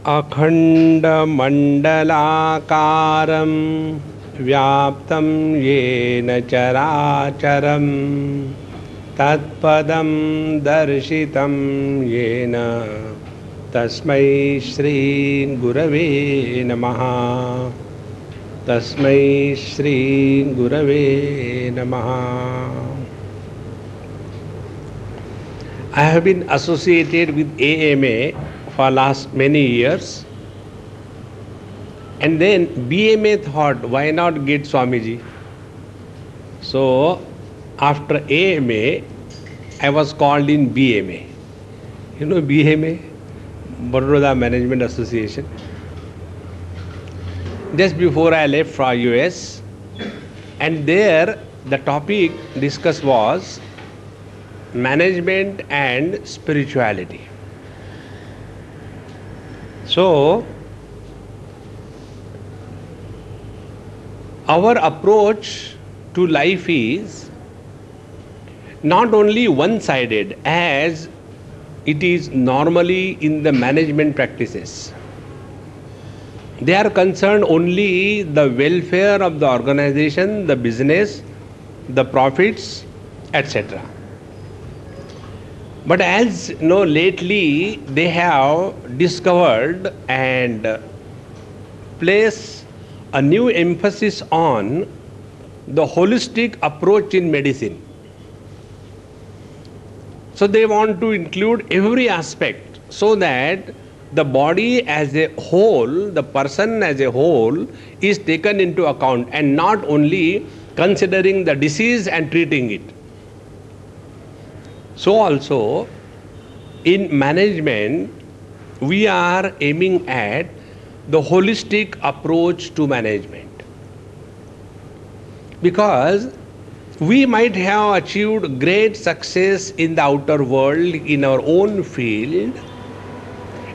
अखण्डमण्डलाकारं व्याप्तं येन चराचरं तत्पदं दर्शितं येन तस्मै श्री गुरवे नमः। तस्मै श्री गुरवे नमः। I have been associated with AMA for last many years, and then BMA thought, why not get Swamiji? So after AMA, I was called in BMA. You know BMA, Baroda Management Association. Just before I left for US, and there the topic discussed was management and spirituality. So our approach to life is not only one-sided as it is normally in the management practices. They are concerned only the welfare of the organization, the business, the profits, etc. But as you know, lately they have discovered and place a new emphasis on the holistic approach in medicine. So they want to include every aspect so that the body as a whole, the person as a whole is taken into account and not only considering the disease and treating it. So also in management we are aiming at the holistic approach to management, because we might have achieved great success in the outer world in our own field,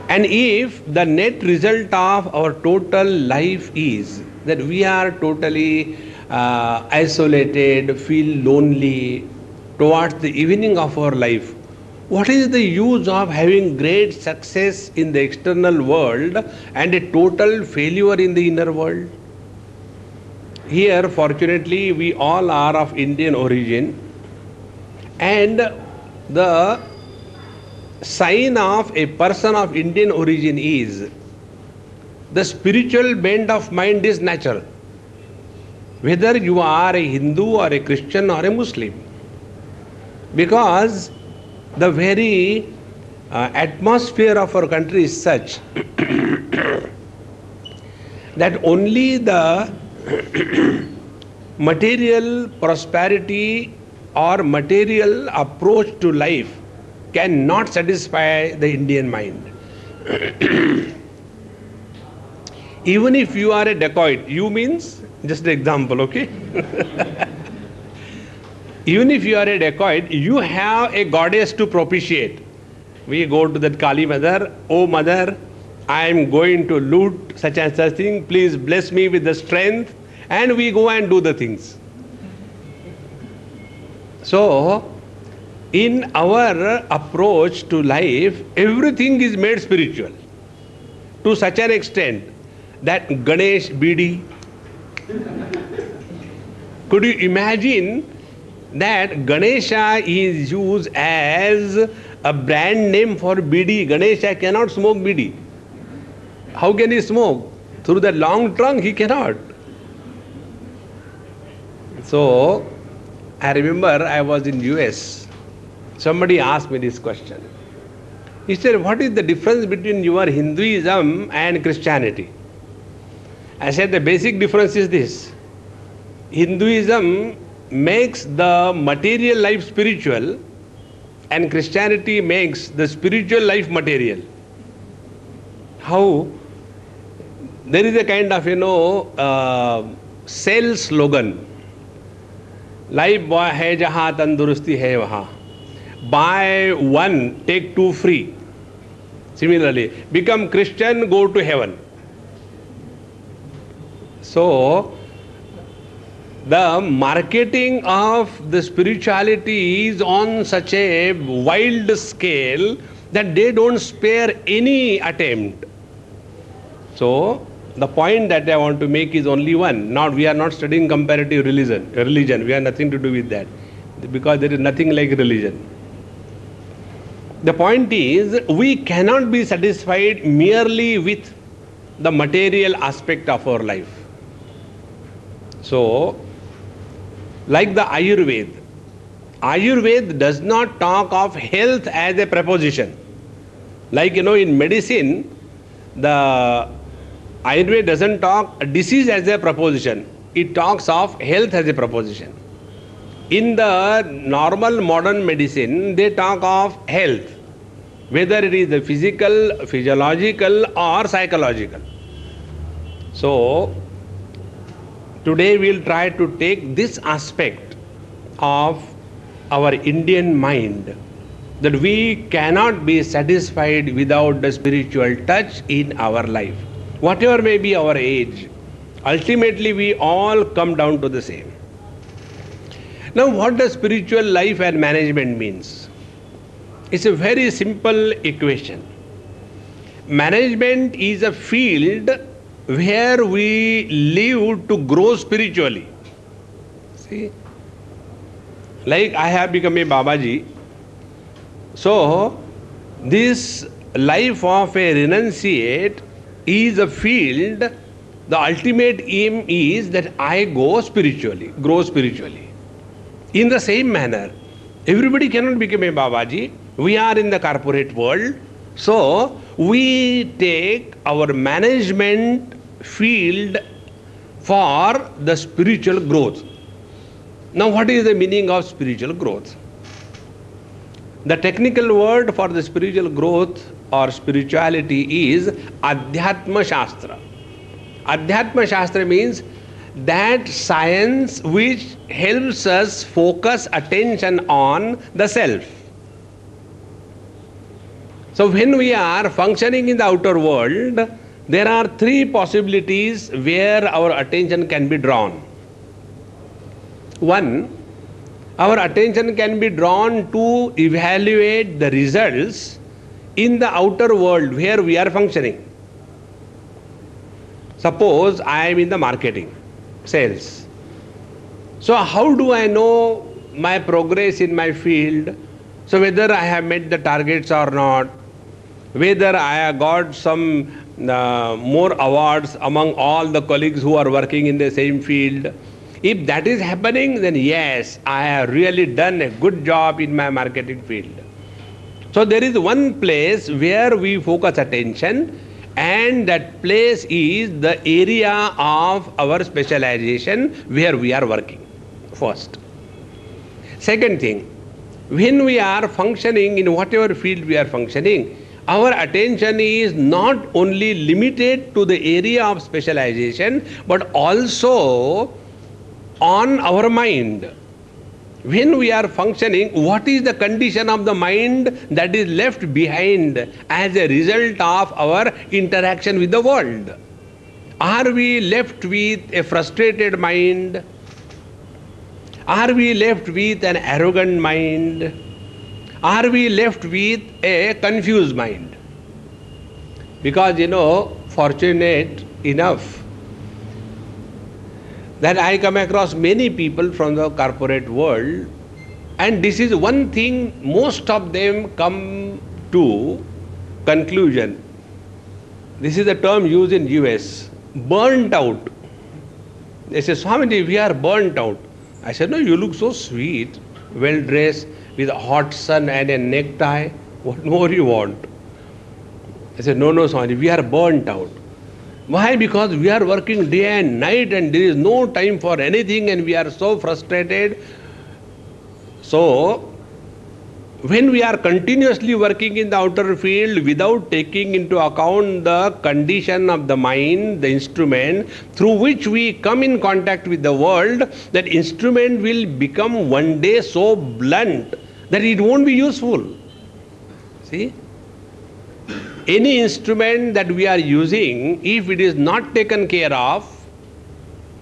and if the net result of our total life is that we are totally isolated, feel lonely towards the evening of our life, what is the use of having great success in the external world and a total failure in the inner world? Here, fortunately, we all are of Indian origin, and the sign of a person of Indian origin is the spiritual bent of mind is natural, whether you are a Hindu or a Christian or a Muslim, because the very atmosphere of our country is such that only the material prosperity or material approach to life cannot satisfy the Indian mind. Even if you are a dacoit, you means, just an example, okay? Even if you are a dacoit, you have a goddess to propitiate. We go to that Kali mother, oh mother, I am going to loot such and such thing, please bless me with the strength, and we go and do the things. So, in our approach to life, everything is made spiritual to such an extent that Ganesh Bidi. Could you imagine that Ganesha is used as a brand name for Bidi? Ganesha cannot smoke Bidi. How can he smoke? Through the long trunk he cannot. So, I remember I was in US. Somebody asked me this question. He said, what is the difference between your Hinduism and Christianity? I said, the basic difference is this. Hinduism makes the material life spiritual, and Christianity makes the spiritual life material. How? There is a kind of, sales slogan. Life hai jahan tandurusti hai wahan. Buy one, take two free. Similarly, become Christian, go to heaven. So, the marketing of the spirituality is on such a wild scale that they don't spare any attempt So the point that I want to make is only one. Not we are not studying comparative religion. We have nothing to do with that, because there is nothing like religion. The point is, we cannot be satisfied merely with the material aspect of our life. So, like the Ayurveda does not talk of health as a preposition. Like, in medicine, the Ayurveda doesn't talk disease as a proposition. It talks of health as a proposition. In the normal modern medicine, they talk of health, whether it is the physical, physiological or psychological. So, today we will try to take this aspect of our Indian mind, that we cannot be satisfied without the spiritual touch in our life. Whatever may be our age, ultimately we all come down to the same. Now, what does spiritual life and management means? It's a very simple equation. Management is a field where we live to grow spiritually. See? Like I have become a Babaji. So, this life of a renunciate is a field. The ultimate aim is that I grow spiritually. In the same manner, everybody cannot become a Babaji. We are in the corporate world. So, we take our management field for the spiritual growth. Now, what is the meaning of spiritual growth? The technical word for the spiritual growth or spirituality is Adhyatma Shastra. Adhyatma Shastra means that science which helps us focus attention on the self. So when we are functioning in the outer world, there are three possibilities where our attention can be drawn. One, our attention can be drawn to evaluate the results in the outer world where we are functioning. Suppose I am in the marketing, sales. So how do I know my progress in my field? So whether I have met the targets or not, whether I have got some more awards among all the colleagues who are working in the same field. If that is happening, then yes, I have really done a good job in my marketing field. So there is one place where we focus attention, and that place is the area of our specialization where we are working. First. Second thing, when we are functioning in whatever field we are functioning, our attention is not only limited to the area of specialization, but also on our mind. When we are functioning, what is the condition of the mind that is left behind as a result of our interaction with the world? Are we left with a frustrated mind? Are we left with an arrogant mind? Are we left with a confused mind? Because fortunate enough that I come across many people from the corporate world, and this is one thing most of them come to conclusion. This is the term used in US, burnt out. They say, Swami, we are burnt out. I said, no, you look so sweet, well dressed, with a hot sun and a necktie. What more you want? I said, no, Swami, we are burnt out. Why? Because we are working day and night and there is no time for anything and we are so frustrated. So, when we are continuously working in the outer field without taking into account the condition of the mind, the instrument through which we come in contact with the world, that instrument will become one day so blunt that it won't be useful. See? Any instrument that we are using, if it is not taken care of,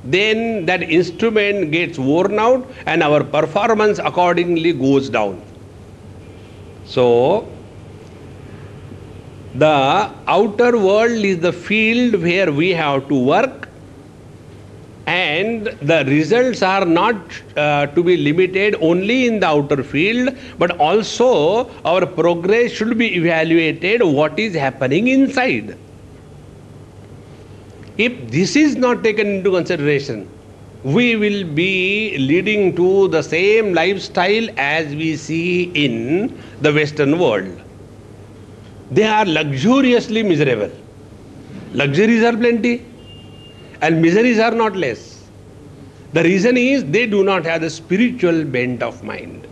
then that instrument gets worn out and our performance accordingly goes down. So, The outer world is the field where we have to work, and the results are not to be limited only in the outer field, but also our progress should be evaluated what is happening inside. If this is not taken into consideration, we will be leading to the same lifestyle as we see in the Western world. They are luxuriously miserable. Luxuries are plenty and miseries are not less. The reason is they do not have the spiritual bent of mind.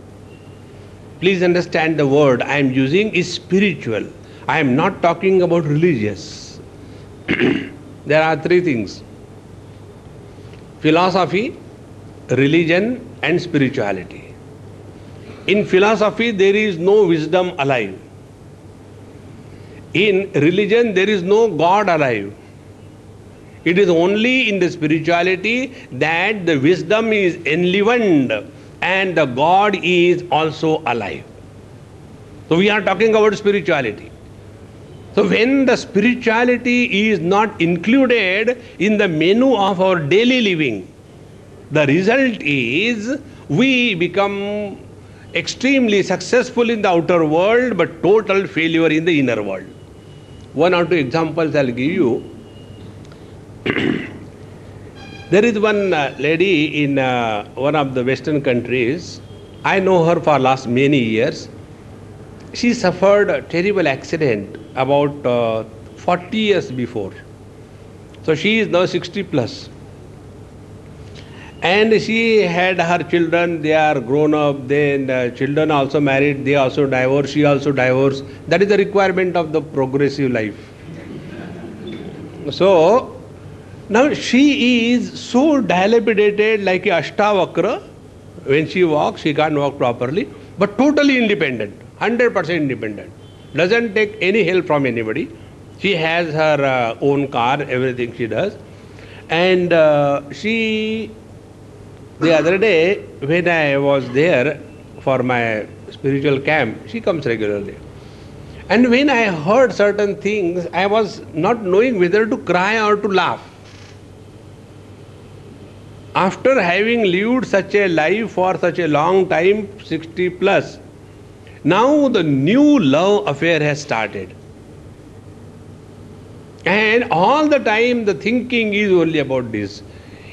Please understand, the word I am using is spiritual. I am not talking about religious. There are three things: philosophy, religion and spirituality. In philosophy there is no wisdom alive. In religion there is no God alive. It is only in the spirituality that the wisdom is enlivened and the God is also alive. So we are talking about spirituality. So when the spirituality is not included in the menu of our daily living, the result is we become extremely successful in the outer world but total failure in the inner world. One or two examples I'll give you. There is one lady in one of the Western countries. I know her for last many years. She suffered a terrible accident about 40 years before. So she is now 60 plus. And she had her children, they are grown up, then children also married, they also divorced, she also divorced. That is the requirement of the progressive life. So now she is so dilapidated like a Ashtavakra. When she walks, she can't walk properly, but totally independent, 100% independent. Doesn't take any help from anybody. She has her own car, everything she does. And the other day, when I was there for my spiritual camp, she comes regularly. And when I heard certain things, I was not knowing whether to cry or to laugh. After having lived such a life for such a long time, 60 plus, now the new love affair has started. And all the time the thinking is only about this.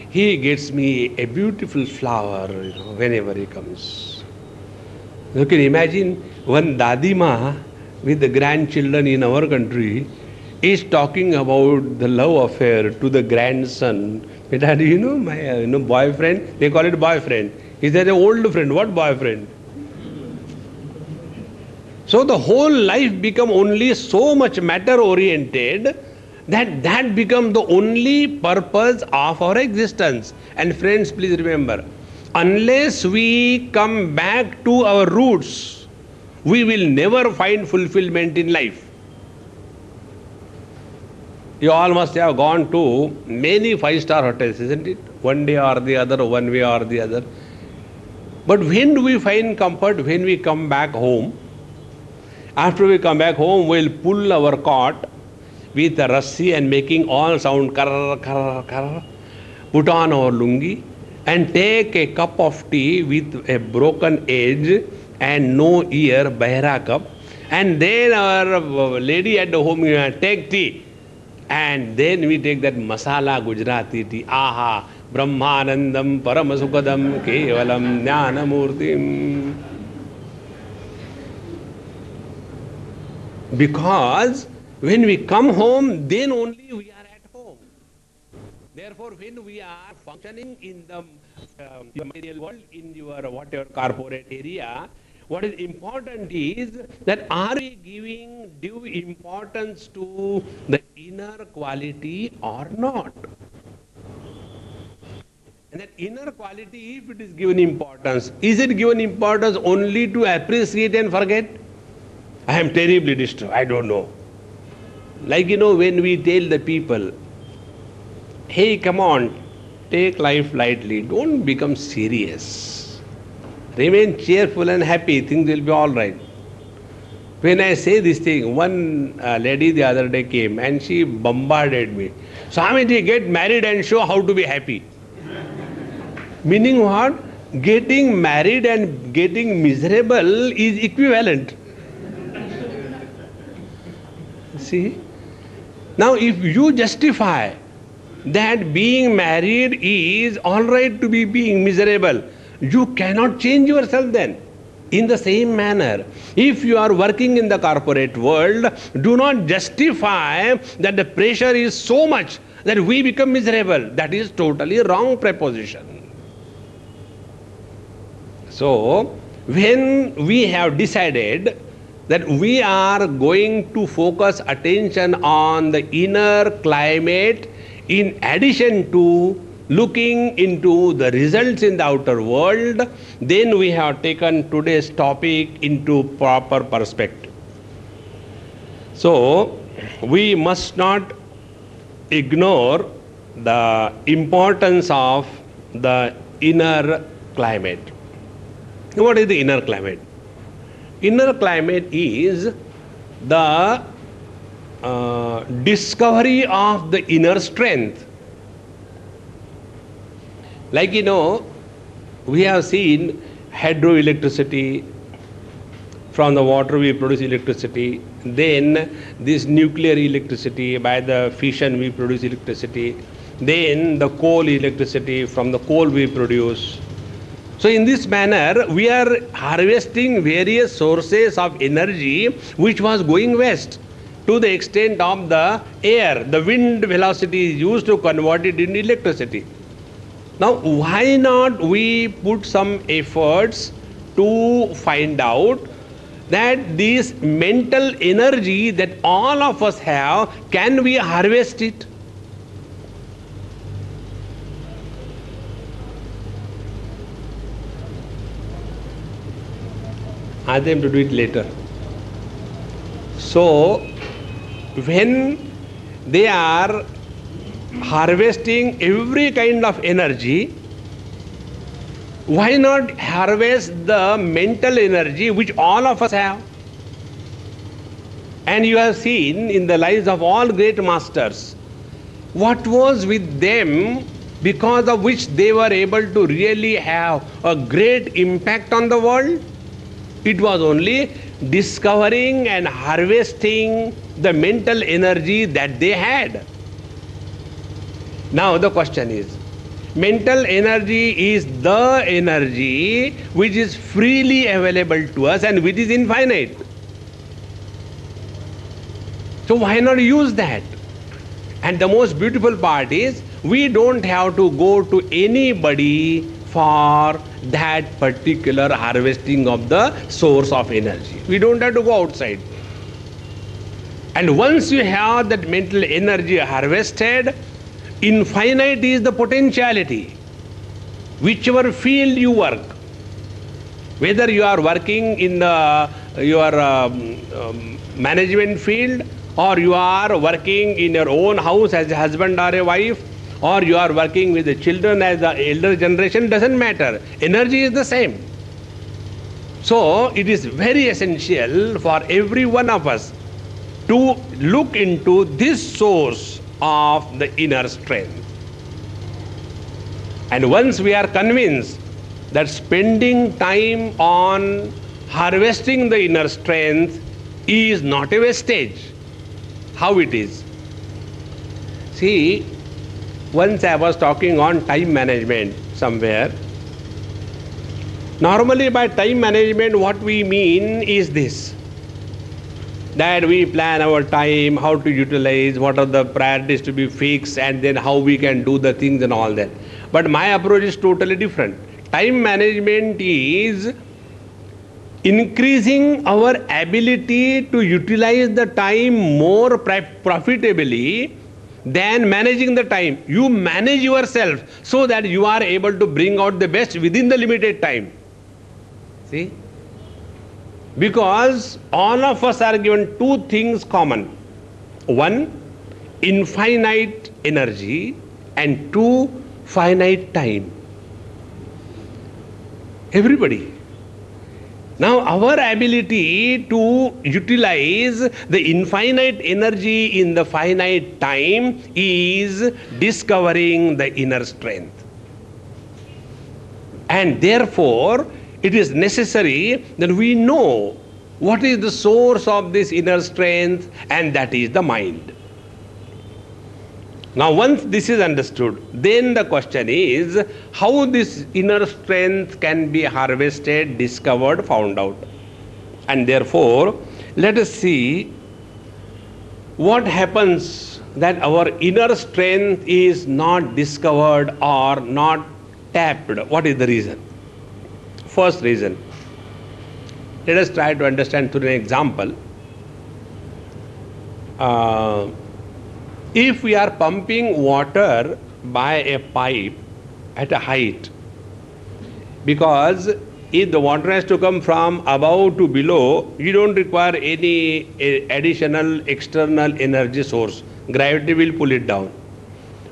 He gets me a beautiful flower, whenever he comes. You can imagine one Dadima with the grandchildren in our country is talking about the love affair to the grandson. Dad, you know my boyfriend, they call it boyfriend. He said, an old friend, what boyfriend? So the whole life become only so much matter oriented that becomes the only purpose of our existence. And friends, please remember, unless we come back to our roots, we will never find fulfillment in life. You all must have gone to many 5-star hotels, isn't it? One day or the other, one way or the other. But when do we find comfort? When we come back home. After we come back home, we'll pull our cot with a rassi and making all sound kar, kar, kar, put on our lungi and take a cup of tea with a broken edge and no ear, bahra cup, and then our lady at the home take tea, and then we take that masala Gujarati tea. Aha, Brahmanandam Paramasukadam Kevalam Jnanamurtim. Because when we come home, then only we are at home. Therefore, when we are functioning in the material world, in your whatever corporate area, what is important is that are we giving due importance to the inner quality or not? And that inner quality, if it is given importance, is it given importance only to appreciate and forget? I am terribly disturbed, I don't know. Like, when we tell the people, hey, come on, take life lightly, don't become serious. Remain cheerful and happy, things will be all right. When I say this thing, one lady the other day came and she bombarded me. Swamiji, get married and show how to be happy. Meaning what? Getting married and getting miserable is equivalent. See? Now if you justify that being married is alright to be being miserable, you cannot change yourself then. In the same manner, if you are working in the corporate world, do not justify that the pressure is so much that we become miserable. That is totally wrong proposition. So, when we have decided that we are going to focus attention on the inner climate in addition to looking into the results in the outer world, then we have taken today's topic into proper perspective. So, we must not ignore the importance of the inner climate. What is the inner climate? Inner climate is the discovery of the inner strength. Like we have seen hydroelectricity, from the water we produce electricity, then this nuclear electricity, by the fission we produce electricity, then the coal electricity, from the coal we produce. So in this manner we are harvesting various sources of energy which was going west to the extent of the air. The wind velocity is used to convert it into electricity. Now, why not we put some efforts to find out that this mental energy that all of us have, can we harvest it? Ask them to do it later. So, when they are harvesting every kind of energy, why not harvest the mental energy which all of us have? And you have seen in the lives of all great masters what was with them because of which they were able to really have a great impact on the world. It was only discovering and harvesting the mental energy that they had. Now the question is, mental energy is the energy which is freely available to us and which is infinite. So why not use that? And the most beautiful part is, we don't have to go to anybody for that particular harvesting of the source of energy. We don't have to go outside. And once you have that mental energy harvested, infinite is the potentiality. Whichever field you work, whether you are working in your management field, or you are working in your own house as a husband or a wife, or you are working with the children as the elder generation, doesn't matter. Energy is the same. So it is very essential for every one of us to look into this source of the inner strength. And once we are convinced that spending time on harvesting the inner strength is not a wastage, how it is? See, once I was talking on time management somewhere. Normally by time management what we mean is this, that we plan our time, how to utilize, what are the priorities to be fixed, and then how we can do the things and all that. But my approach is totally different. Time management is increasing our ability to utilize the time more profitably than managing the time. You manage yourself so that you are able to bring out the best within the limited time. See? Because all of us are given two things common. One, infinite energy, and two, finite time. Everybody. Now, our ability to utilize the infinite energy in the finite time is discovering the inner strength. And therefore, it is necessary that we know what is the source of this inner strength, and that is the mind. Now, once this is understood, then the question is how this inner strength can be harvested, discovered, found out. And therefore, let us see what happens that our inner strength is not discovered or not tapped. What is the reason? First reason. Let us try to understand through an example. If we are pumping water by a pipe at a height, because if the water has to come from above to below, you don't require any additional external energy source. Gravity will pull it down.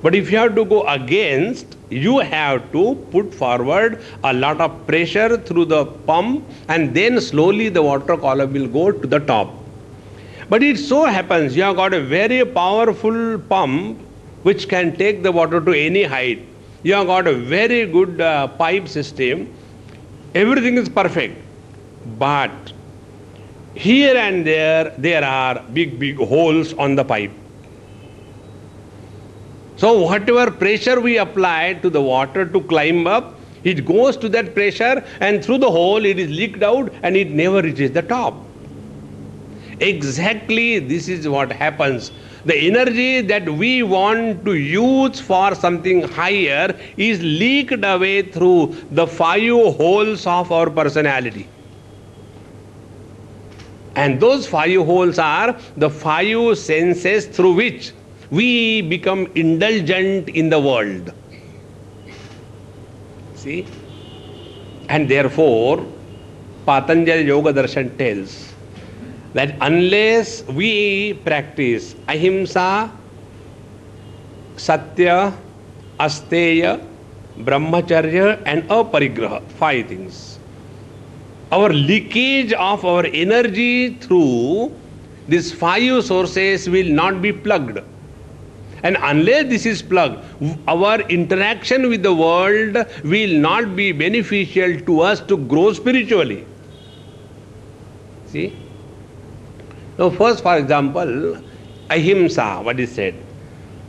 But if you have to go against, you have to put forward a lot of pressure through the pump, and then slowly the water column will go to the top. But it so happens you have got a very powerful pump which can take the water to any height. You have got a very good pipe system. Everything is perfect. But here and there are big holes on the pipe. So whatever pressure we apply to the water to climb up, it goes to that pressure, and through the hole it is leaked out and it never reaches the top. Exactly this is what happens. The energy that we want to use for something higher is leaked away through the 5 holes of our personality. And those 5 holes are the 5 senses through which we become indulgent in the world. See? And therefore, Patanjali Yoga Darshan tells that unless we practice ahimsa, satya, asteya, brahmacharya and aparigraha, 5 things, our leakage of our energy through these 5 sources will not be plugged. And unless this is plugged, our interaction with the world will not be beneficial to us to grow spiritually. See? Now first, for example, ahimsa, what is said?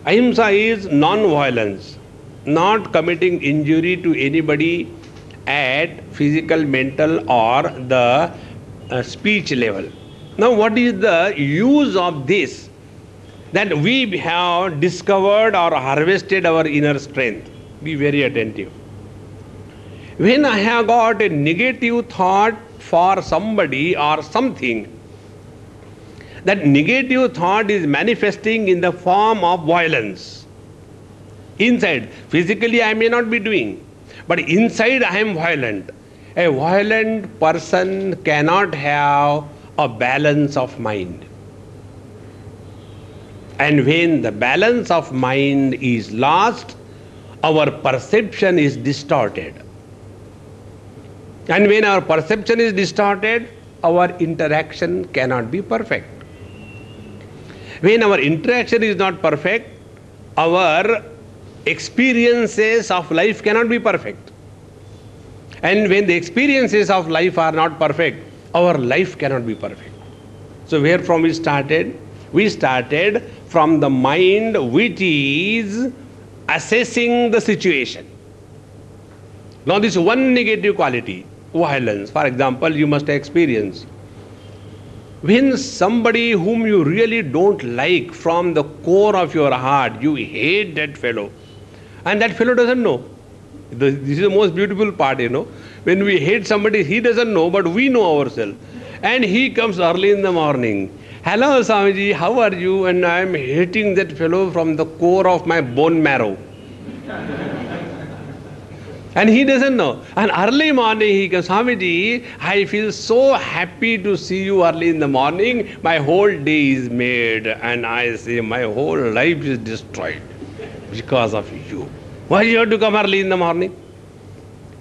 Ahimsa is non-violence, not committing injury to anybody at physical, mental or the speech level. Now what is the use of this? That we have discovered or harvested our inner strength. Be very attentive. When I have got a negative thought for somebody or something, that negative thought is manifesting in the form of violence. Inside, physically I may not be doing, but inside I am violent. A violent person cannot have a balance of mind. And when the balance of mind is lost, our perception is distorted. And when our perception is distorted, our interaction cannot be perfect. When our interaction is not perfect, our experiences of life cannot be perfect. And when the experiences of life are not perfect, our life cannot be perfect. So where from we started? We started from the mind which is assessing the situation. Now this one negative quality, violence, for example, you must experience. When somebody whom you really don't like from the core of your heart, you hate that fellow, and that fellow doesn't know. This is the most beautiful part, you know. When we hate somebody, he doesn't know, but we know ourselves. And he comes early in the morning. Hello Swamiji, how are you? And I am hating that fellow from the core of my bone marrow. And he doesn't know. And early morning he comes, Swamiji, I feel so happy to see you early in the morning. My whole day is made. And I say, my whole life is destroyed because of you. Why you have to come early in the morning?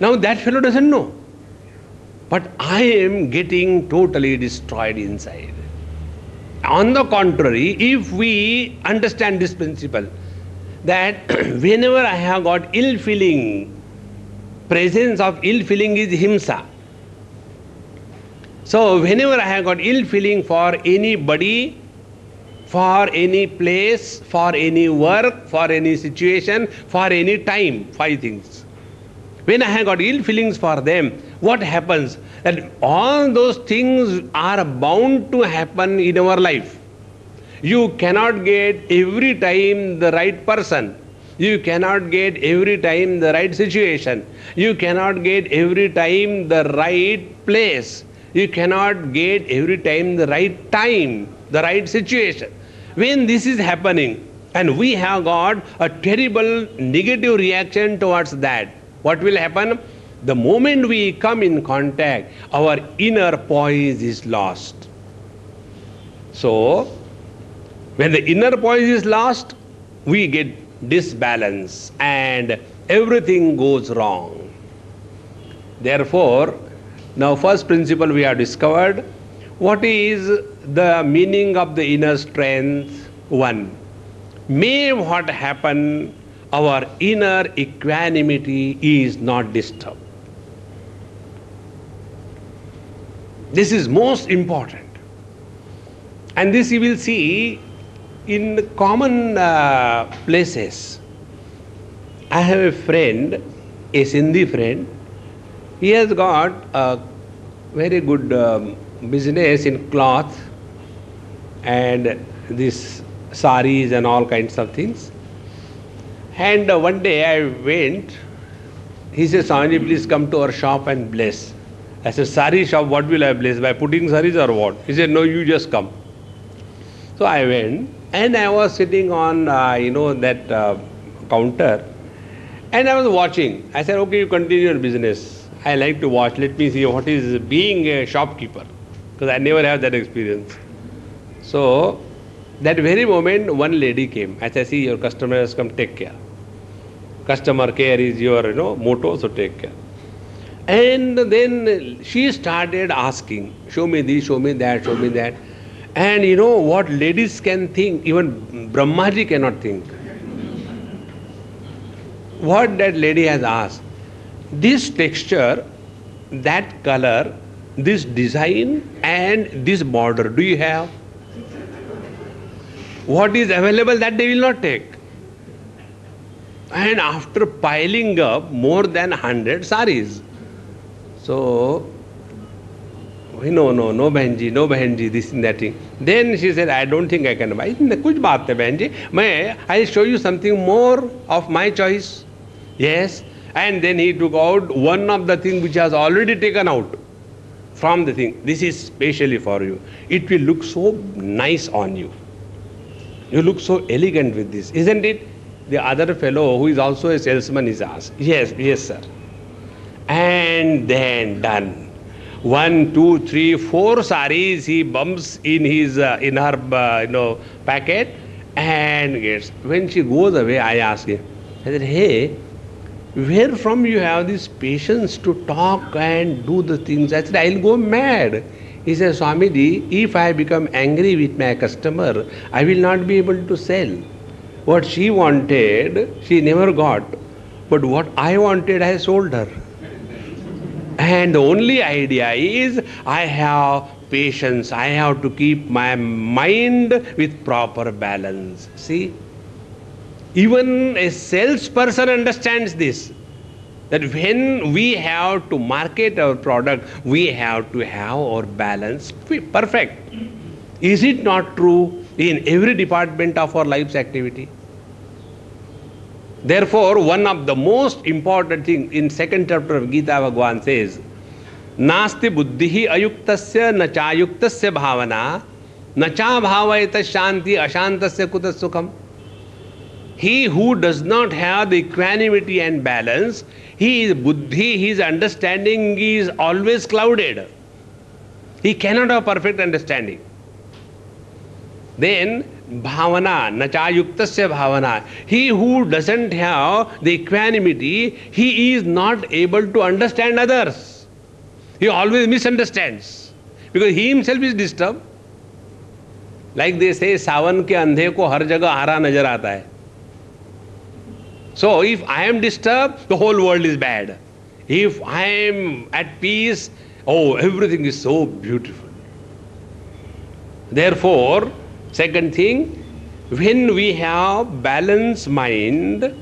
Now that fellow doesn't know. but I am getting totally destroyed inside. On the contrary, if we understand this principle, that whenever I have got ill feeling, presence of ill feeling is himsa. So whenever I have got ill feeling for anybody, for any place, for any work, for any situation, for any time, five things. When I have got ill feelings for them, what happens? That all those things are bound to happen in our life. You cannot get every time the right person. You cannot get every time the right situation. You cannot get every time the right place. You cannot get every time the right time, the right situation. When this is happening and we have got a terrible negative reaction towards that, what will happen? The moment we come in contact, our inner poise is lost. So, when the inner poise is lost, we get disbalance and everything goes wrong. Therefore, now first principle we have discovered. What is the meaning of the inner strength? One, may what happen, our inner equanimity is not disturbed. This is most important. And this you will see in common places. I have a friend, a Sindhi friend. He has got a very good business in cloth and these saris and all kinds of things. And one day I went, he said, Swami, please come to our shop and bless. I said, sari shop, what will I bless? By putting saris or what? He said, no, you just come. So I went and I was sitting on, that counter and I was watching. I said, okay, you continue your business. I like to watch. Let me see what is being a shopkeeper, because I never have that experience. So, that very moment, one lady came. I said, see, your customer has come, take care. Customer care is your, motto, so take care. And then she started asking, show me this, show me that, show me that. And you know what ladies can think, even Brahmaji cannot think. What that lady has asked, this texture, that color, this design and this border, do you have? What is available that they will not take. And after piling up more than 100 saris. So, no Bahanji, this and that thing. Then she said, I don't think I can buy. Kuch baat hai Bahanji, I'll show you something more of my choice. Yes. And then he took out one of the things which has already taken out from the thing. This is specially for you. It will look so nice on you. You look so elegant with this, isn't it? The other fellow who is also a salesman is asked, yes, sir. And then done. 1, 2, 3, 4 saris he bumps in his in her packet and gets. When she goes away, I ask him, I said, hey, where from you have this patience to talk and do the things? I said, I'll go mad. He says, Swamiji, if I become angry with my customer, I will not be able to sell. What she wanted, she never got. But what I wanted, I sold her. And the only idea is, I have patience. I have to keep my mind with proper balance. See? Even a salesperson understands this. That when we have to market our product, we have to have our balance perfect. Is it not true in every department of our life's activity? Therefore, one of the most important things in second chapter of Gita, Bhagavan says, Nasti buddhihi ayuktasya nachayuktasya bhavana nacha bhavayata shanti ashantasya kutas sukham. He who does not have the equanimity and balance, his buddhi, his understanding is always clouded. He cannot have perfect understanding. Then bhavana, nachayuktasya bhavana. He who doesn't have the equanimity, he is not able to understand others. He always misunderstands because he himself is disturbed. Like they say, सावन के अंधे को हर जगह हरा नजर आता है. So if I am disturbed, the whole world is bad. If I am at peace, oh, everything is so beautiful. Therefore, second thing, when we have balanced mind,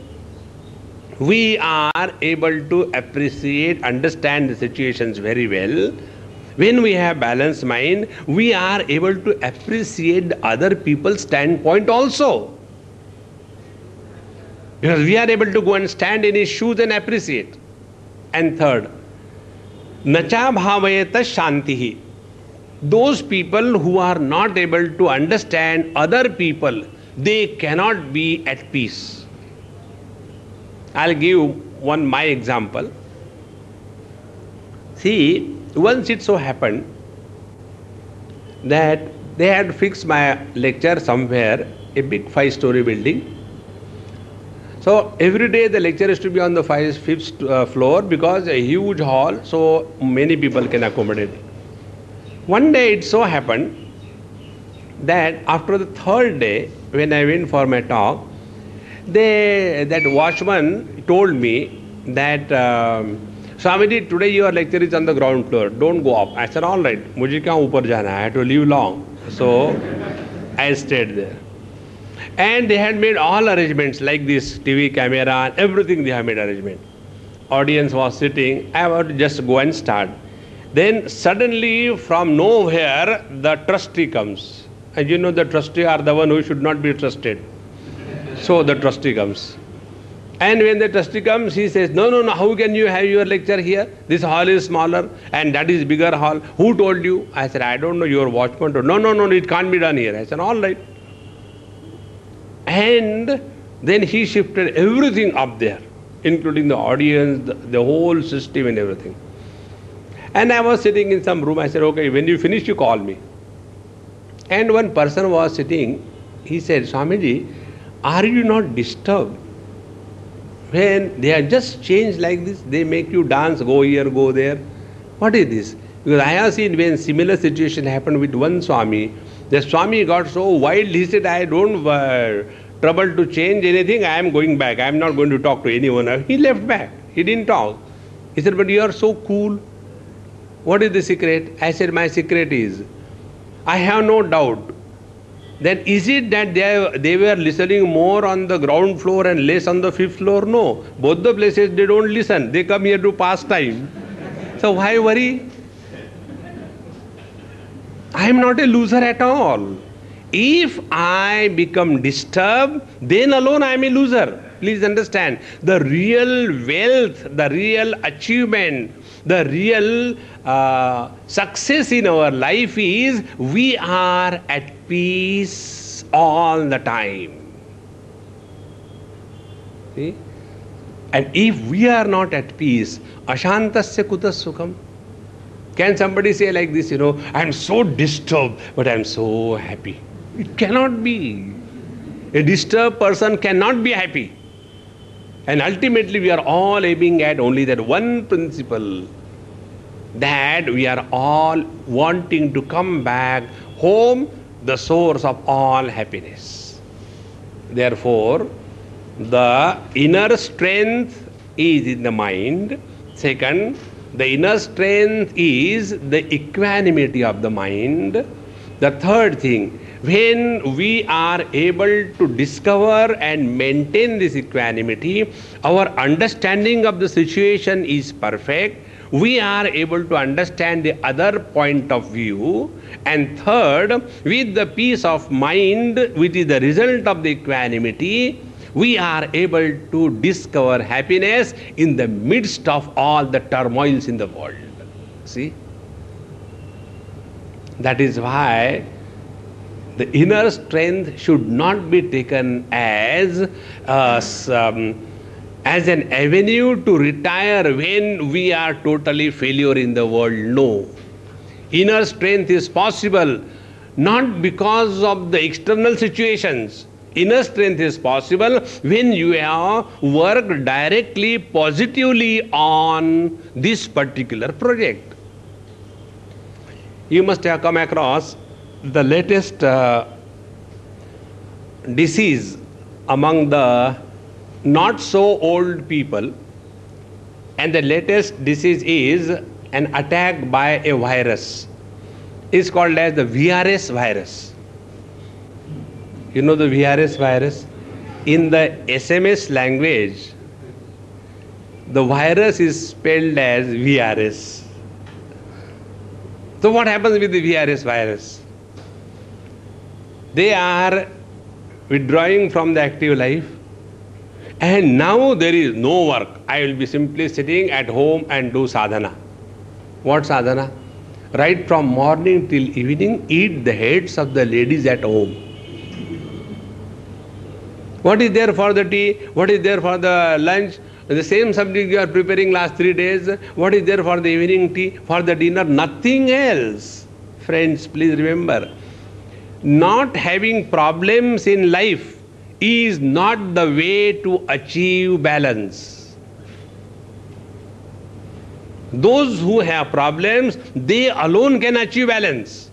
we are able to appreciate, understand the situations very well. When we have balanced mind, we are able to appreciate the other people's standpoint also. Because we are able to go and stand in his shoes and appreciate. And third, nacha bhavayata shantihi. Those people who are not able to understand other people, they cannot be at peace. I'll give one my example. See, once it so happened that they had fixed my lecture somewhere, a big 5-story building. So every day the lecture is to be on the 5th floor because a huge hall, so many people can accommodate. One day it so happened that after the third day, when I went for my talk, that watchman told me that Swamiji, today your lecture is on the ground floor, don't go up. I said, all right, mujhe kya upar jana hai, I have to leave long. So I stayed there. And they had made all arrangements like this, TV camera and everything they have made arrangement. Audience was sitting, I had to just go and start. Then suddenly from nowhere the trustee comes. And you know the trustee are the one who should not be trusted. So the trustee comes. And when the trustee comes, he says, no, how can you have your lecture here? This hall is smaller and that is bigger hall. Who told you? I said, I don't know, your watchman told. No, it can't be done here. I said, all right. And then he shifted everything up there, including the audience, the whole system and everything. And I was sitting in some room. I said, okay, when you finish, you call me. And one person was sitting. He said, Swamiji, are you not disturbed? When they are just changed like this, they make you dance, go here, go there. What is this? Because I have seen when similar situation happened with one Swami, the Swami got so wild, he said, I don't trouble to change anything, I am going back. I am not going to talk to anyone. He left back. He didn't talk. He said, but you are so cool. What is the secret? I said, my secret is, I have no doubt that is it that they were listening more on the ground floor and less on the 5th floor? No. Both the places they don't listen. They come here to pass time. So why worry? I am not a loser at all. If I become disturbed, then alone I am a loser. Please understand, the real wealth, the real achievement, the real success in our life is we are at peace all the time. See? And if we are not at peace, ashantasya kutas sukham. Can somebody say like this, I am so disturbed, but I am so happy? It cannot be. A disturbed person cannot be happy. And ultimately we are all aiming at only that one principle, that we are all wanting to come back home, the source of all happiness. Therefore, the inner strength is in the mind. Second, the inner strength is the equanimity of the mind. The third thing, when we are able to discover and maintain this equanimity, our understanding of the situation is perfect. We are able to understand the other point of view. And third, with the peace of mind, which is the result of the equanimity, we are able to discover happiness in the midst of all the turmoils in the world. See? That is why the inner strength should not be taken as an avenue to retire when we are totally failure in the world. No. Inner strength is possible not because of the external situations. Inner strength is possible when you have worked directly, positively on this particular project. You must have come across the latest disease among the not so old people, and the latest disease is an attack by a virus. It's called as the VRS virus. You know the VRS virus? In the SMS language, the virus is spelled as VRS. So what happens with the VRS virus? They are withdrawing from the active life, and now there is no work. I will be simply sitting at home and do sadhana. What sadhana? Right from morning till evening, eat the heads of the ladies at home. What is there for the tea? What is there for the lunch? The same subject you are preparing last 3 days. What is there for the evening tea? For the dinner? Nothing else. Friends, please remember, not having problems in life is not the way to achieve balance. Those who have problems, they alone can achieve balance.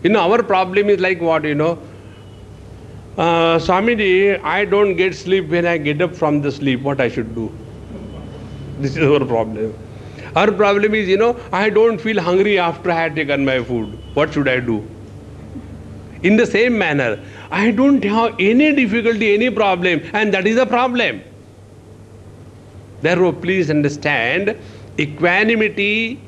Our problem is like what, Swamiji, I don't get sleep when I get up from the sleep. What I should do? This is our problem. Our problem is, I don't feel hungry after I had taken my food. What should I do? In the same manner, I don't have any difficulty, any problem, and that is a problem. Therefore, please understand, equanimity,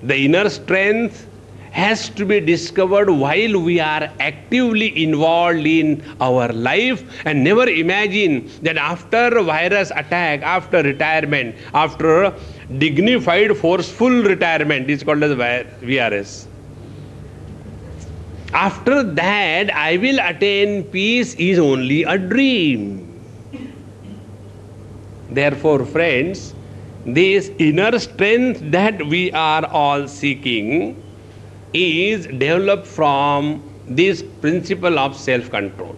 the inner strength, has to be discovered while we are actively involved in our life, and never imagine that after virus attack, after retirement, after dignified, forceful retirement, is called as VRS. After that, I will attain peace is only a dream. Therefore, friends, this inner strength that we are all seeking is developed from this principle of self-control.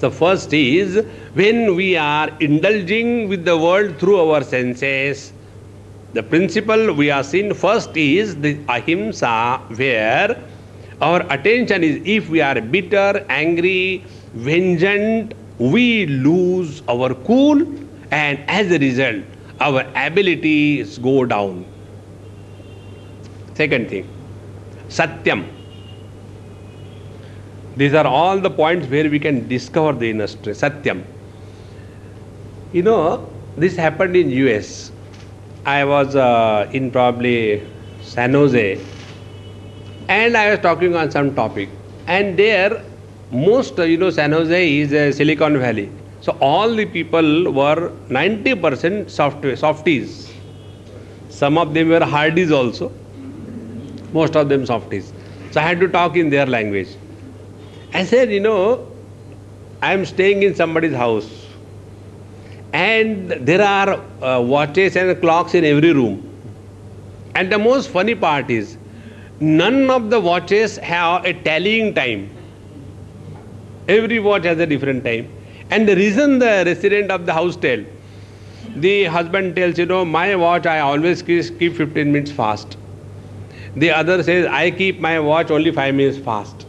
The first is when we are indulging with the world through our senses. The principle we have seen first is the ahimsa, where our attention is, if we are bitter, angry, vengeant, we lose our cool, and as a result, our abilities go down. Second thing, Satyam. These are all the points where we can discover the inner strength. Satyam. This happened in US. I was in probably San Jose, and I was talking on some topic. And there, most, San Jose is Silicon Valley. So all the people were 90% softies. Some of them were hardies also. Most of them softies. So I had to talk in their language. I said, I am staying in somebody's house, and there are watches and clocks in every room. And the most funny part is, none of the watches have a tallying time. Every watch has a different time. And the reason the resident of the house tells, the husband tells, my watch I always keep 15 minutes fast. The other says, I keep my watch only 5 minutes fast.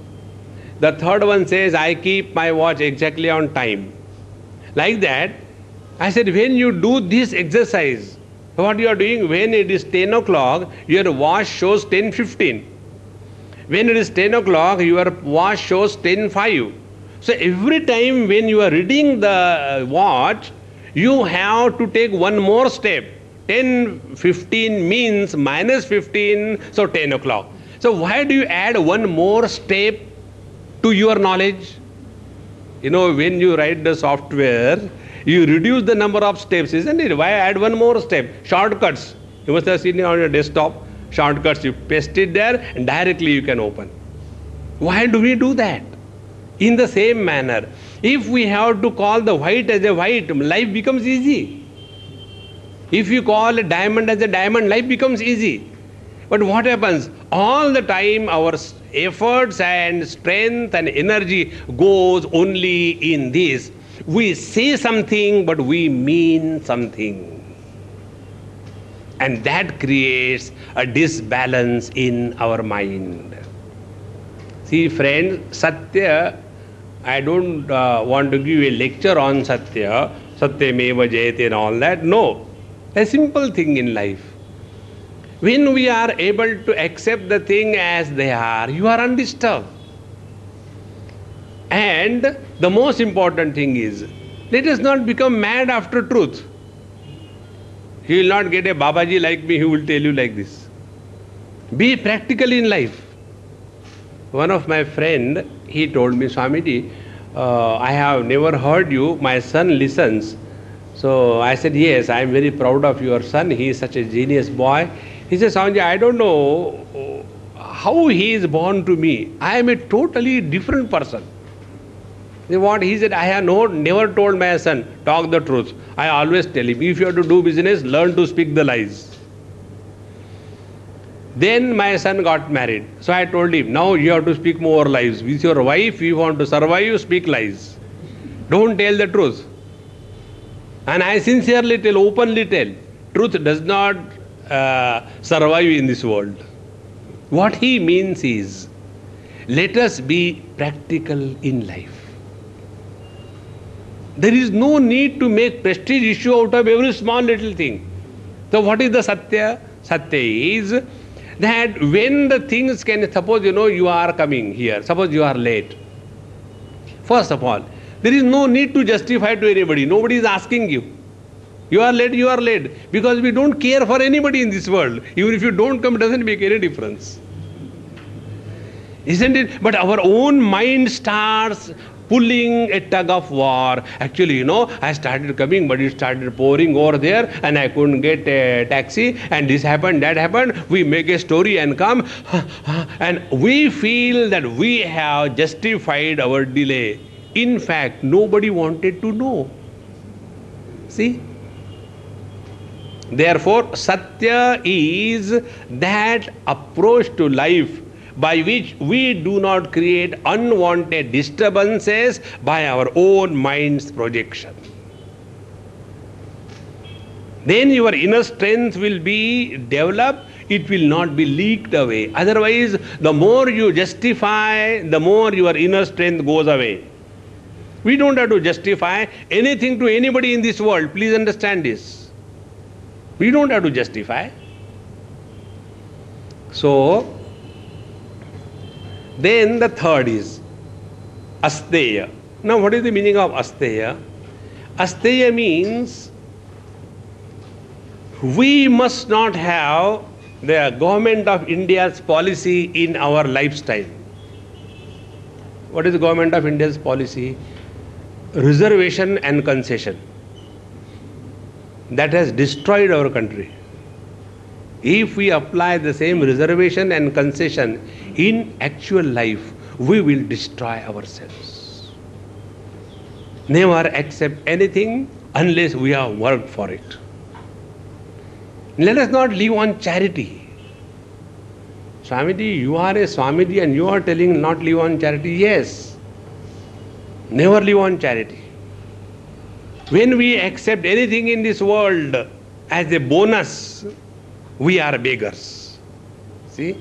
The third one says, I keep my watch exactly on time. Like that, I said, when you do this exercise, what you are doing, when it is 10 o'clock, your watch shows 10:15. When it is 10 o'clock, your watch shows 10:05. So every time when you are reading the watch, you have to take one more step. 10:15 means minus 15, so 10 o'clock. So why do you add one more step to your knowledge? When you write the software, you reduce the number of steps, isn't it? Why add one more step? Shortcuts. You must have seen it on your desktop. Shortcuts, you paste it there and directly you can open. Why do we do that? In the same manner, if we have to call the white as a white, life becomes easy. If you call a diamond as a diamond, life becomes easy. But what happens? All the time our efforts and strength and energy goes only in this. We say something, but we mean something. And that creates a disbalance in our mind. See, friends, Satya, I don't want to give a lecture on Satya, Satyameva Jayate and all that. No, a simple thing in life. When we are able to accept the thing as they are, you are undisturbed. And the most important thing is, let us not become mad after truth. You will not get a Babaji like me who will tell you like this. Be practical in life. One of my friend, he told me, Swamiji, I have never heard you. My son listens. So I said, yes, I am very proud of your son. He is such a genius boy. He said, Swamiji, I don't know how he is born to me. I am a totally different person. What he said, I have never told my son, talk the truth. I always tell him, if you have to do business, learn to speak the lies. Then my son got married. So I told him, now you have to speak more lies. With your wife, you want to survive, speak lies. Don't tell the truth. And I sincerely tell, openly tell, truth does not survive in this world. What he means is, let us be practical in life. There is no need to make prestige issue out of every small little thing. So what is the Satya? Satya is that when the things can, suppose you are coming here, suppose you are late. First of all, there is no need to justify to anybody. Nobody is asking you. You are late, because we don't care for anybody in this world. Even if you don't come, it doesn't make any difference. Isn't it? But our own mind starts pulling a tug of war. Actually, I started coming, but it started pouring over there, and I couldn't get a taxi, and this happened, that happened. We make a story and come, and we feel that we have justified our delay. In fact, nobody wanted to know. See? Therefore, Satya is that approach to life by which we do not create unwanted disturbances by our own mind's projection. Then your inner strength will be developed, it will not be leaked away. Otherwise, the more you justify, the more your inner strength goes away. We don't have to justify anything to anybody in this world. Please understand this. We don't have to justify. So, then the third is Asteya. Now, what is the meaning of Asteya? Asteya means we must not have the government of India's policy in our lifestyle. What is the government of India's policy? Reservation and concession. That has destroyed our country. If we apply the same reservation and concession in actual life, we will destroy ourselves. Never accept anything unless we have worked for it. Let us not live on charity. Swamiji, you are a Swamiji and you are telling not live on charity. Yes. Never live on charity. When we accept anything in this world as a bonus, we are beggars. See?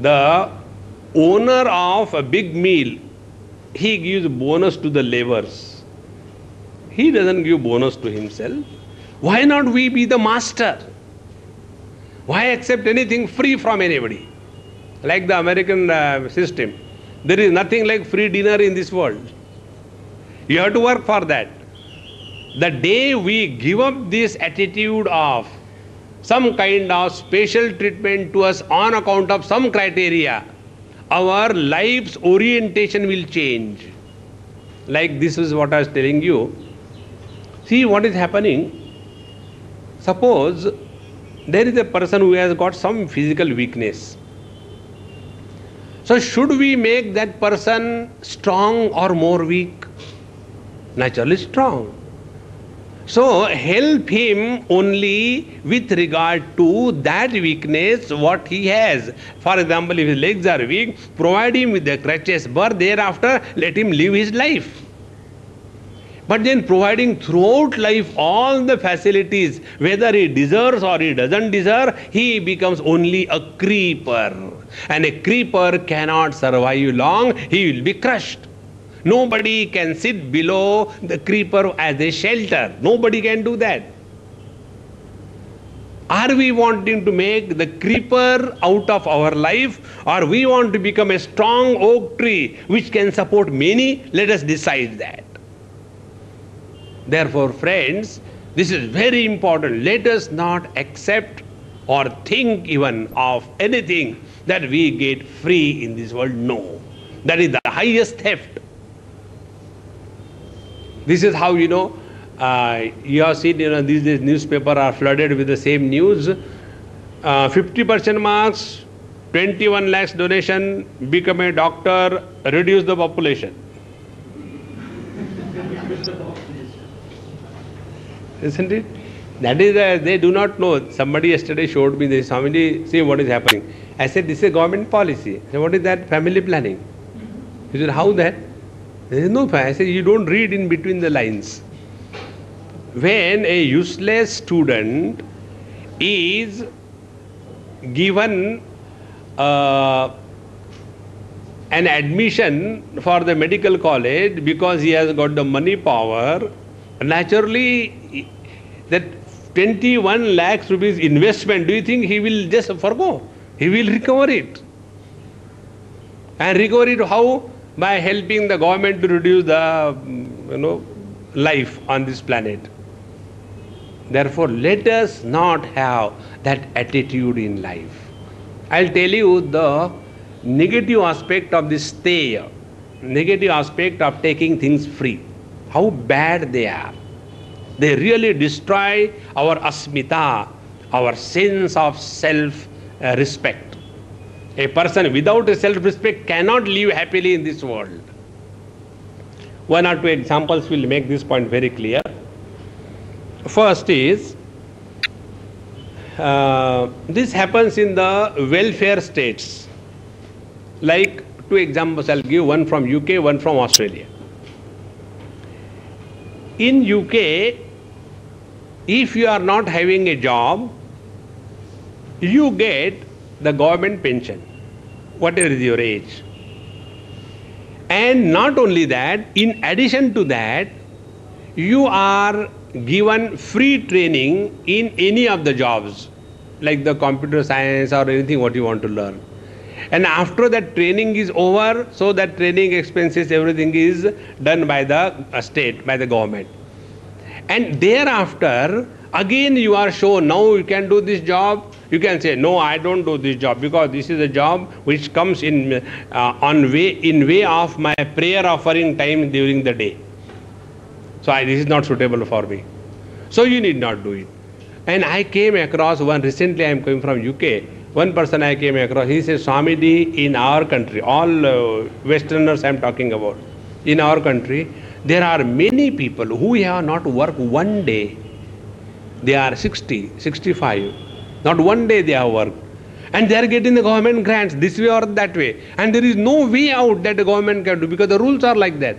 The owner of a big meal, he gives bonus to the laborers. He doesn't give bonus to himself. Why not we be the master? Why accept anything free from anybody? Like the American system. There is nothing like free dinner in this world. You have to work for that. The day we give up this attitude of some kind of special treatment to us on account of some criteria, our life's orientation will change. Like this is what I was telling you. See what is happening. Suppose there is a person who has got some physical weakness. So should we make that person strong or more weak? Naturally strong. So help him only with regard to that weakness what he has. For example, if his legs are weak, provide him with the crutches, but thereafter let him live his life. But then providing throughout life all the facilities, whether he deserves or he doesn't deserve, he becomes only a creeper. And a creeper cannot survive long, he will be crushed. Nobody can sit below the creeper as a shelter. Nobody can do that. Are we wanting to make the creeper out of our life, or we want to become a strong oak tree which can support many? Let us decide that. Therefore, friends, this is very important. Let us not accept or think even of anything that we get free in this world. No. That is the highest theft. This is how, you have seen, these days newspapers are flooded with the same news. 50% marks, 21 lakhs donation, become a doctor, reduce the population. Isn't it? That is, they do not know. Somebody yesterday showed me this. Swami, see what is happening. I said, this is a government policy. I said, what is that? Family planning. He said, how that? There is no family. I said, you don't read in between the lines. When a useless student is given an admission for the medical college because he has got the money power, naturally that 21 lakhs rupees investment, do you think he will just forgo? He will recover it. And recover it how? By helping the government to reduce the life on this planet. Therefore, let us not have that attitude in life. I'll tell you the negative aspect of this stay, negative aspect of taking things free. How bad they are. They really destroy our asmita, our sense of self-respect. A person without a self-respect cannot live happily in this world. One or two examples will make this point very clear. First is, this happens in the welfare states. Like, two examples I'll give, one from UK, one from Australia. In UK, if you are not having a job, you get the government pension, whatever is your age. And not only that, in addition to that, you are given free training in any of the jobs, like the computer science or anything what you want to learn. And after that training is over, so that training expenses, everything is done by the state, by the government. And thereafter, again you are shown, now you can do this job. You can say, no, I don't do this job because this is a job which comes in way of my prayer offering time during the day. So this is not suitable for me. So you need not do it. And I came across one, recently I am coming from UK, one person I came across, he says, Swamiji, in our country, all Westerners I am talking about, in our country, there are many people who have not worked one day. They are 60, 65. Not one day they have worked. And they are getting the government grants this way or that way. And there is no way out that the government can do because the rules are like that.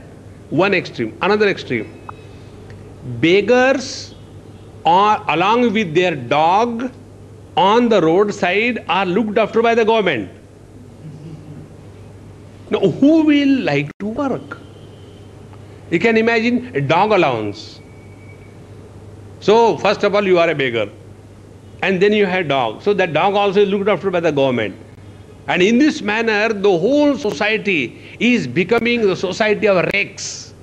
One extreme. Another extreme. Beggars are, along with their dog on the roadside, are looked after by the government. Now, who will like to work? You can imagine a dog allowance. So, first of all, you are a beggar. And then you have dog. So, that dog also is looked after by the government. And in this manner, the whole society is becoming the society of wrecks.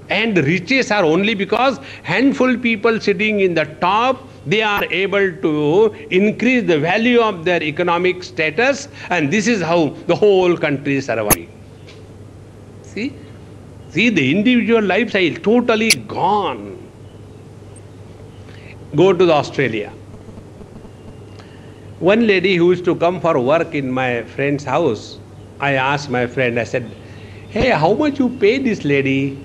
And riches are only because handful people sitting in the top, they are able to increase the value of their economic status, and this is how the whole country is surviving. See, the individual lifestyle totally gone. Go to Australia. One lady who used to come for work in my friend's house, I asked my friend, I said, hey, how much you pay this lady?